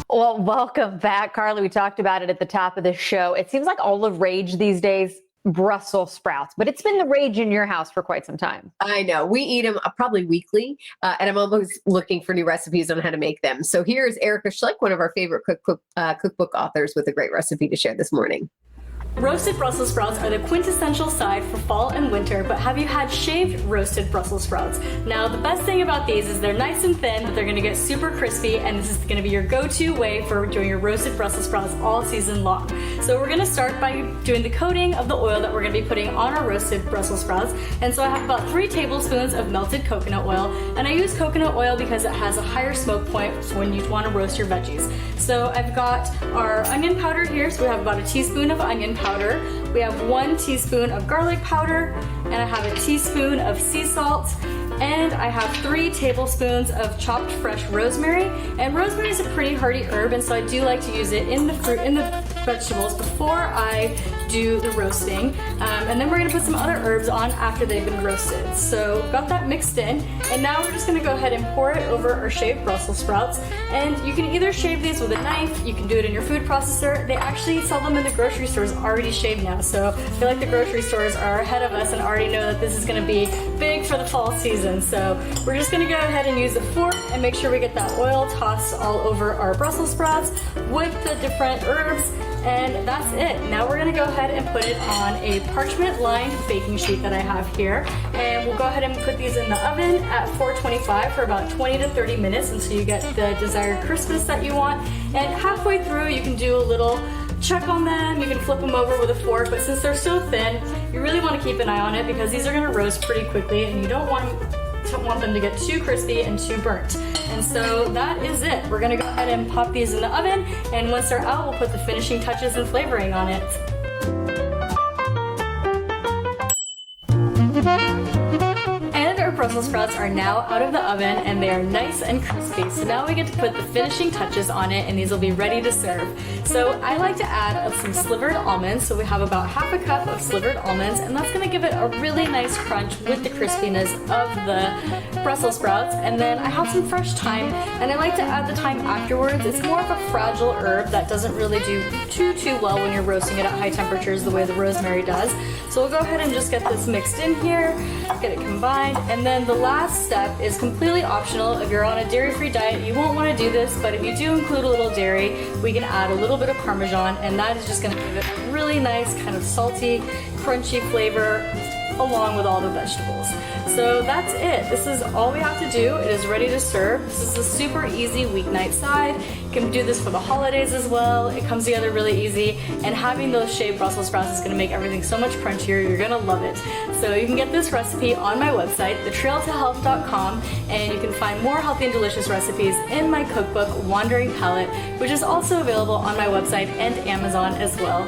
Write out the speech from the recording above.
Well, welcome back, Carly. We talked about it at the top of the show. It seems like all the rage these days, Brussels sprouts, but it's been the rage in your house for quite some time. I know. We eat them probably weekly, and I'm always looking for new recipes on how to make them. So here's Erika Schlick, one of our favorite cookbook authors, with a great recipe to share this morning. Roasted Brussels sprouts are the quintessential side for fall and winter, but have you had shaved roasted Brussels sprouts? Now, the best thing about these is they're nice and thin, but they're gonna get super crispy, and this is gonna be your go-to way for doing your roasted Brussels sprouts all season long. So we're gonna start by doing the coating of the oil that we're gonna be putting on our roasted Brussels sprouts. And so I have about 3 tablespoons of melted coconut oil, and I use coconut oil because it has a higher smoke point when you wanna roast your veggies. So I've got our onion powder here, so we have about a teaspoon of onion powder. We have 1 teaspoon of garlic powder, and I have a teaspoon of sea salt, and I have 3 tablespoons of chopped fresh rosemary. And rosemary is a pretty hardy herb, and so I do like to use it in the vegetables before I do the roasting. And then we're gonna put some other herbs on after they've been roasted. So got that mixed in, and now we're just gonna go ahead and pour it over our shaved Brussels sprouts. And you can either shave these with a knife, you can do it in your food processor. They actually sell them in the grocery stores already shaved now, so I feel like the grocery stores are ahead of us and already know that this is gonna be big for the fall season. So we're just gonna go ahead and use a fork and make sure we get that oil tossed all over our Brussels sprouts with the different herbs. And that's it. Now we're gonna go ahead and put it on a parchment lined baking sheet that I have here. And we'll go ahead and put these in the oven at 425 for about 20 to 30 minutes until you get the desired crispness that you want. And halfway through, you can do a little check on them. You can flip them over with a fork, but since they're so thin, you really wanna keep an eye on it because these are gonna roast pretty quickly and you don't want them to get too crispy and too burnt. And so that is it. We're gonna go ahead and pop these in the oven, and once they're out, we'll put the finishing touches and flavoring on it. And our Brussels sprouts are now out of the oven and they are nice and crispy. So now we get to put the finishing touches on it, and these will be ready to serve. So I like to add some slivered almonds. So we have about half a cup of slivered almonds, and that's gonna give it a really nice crunch with the crispiness of the Brussels sprouts. And then I have some fresh thyme, and I like to add the thyme afterwards. It's more of a fragile herb that doesn't really do too well when you're roasting it at high temperatures the way the rosemary does. So we'll go ahead and just get this mixed in here, get it combined, and then the last step is completely optional. If you're on a dairy-free diet, you won't want to do this, but if you do include a little dairy, we can add a little bit of Parmesan, and that is just going to give it a really nice kind of salty, crunchy flavor along with all the vegetables. So that's it. This is all we have to do. It is ready to serve. This is a super easy weeknight side. You can do this for the holidays as well. It comes together really easy, and having those shaved Brussels sprouts is going to make everything so much crunchier. You're going to love it. So you can get this recipe on my website, thetrailtohealth.com, and you can find more healthy and delicious recipes in my cookbook, Wandering Palate, which is also available on my website and Amazon as well.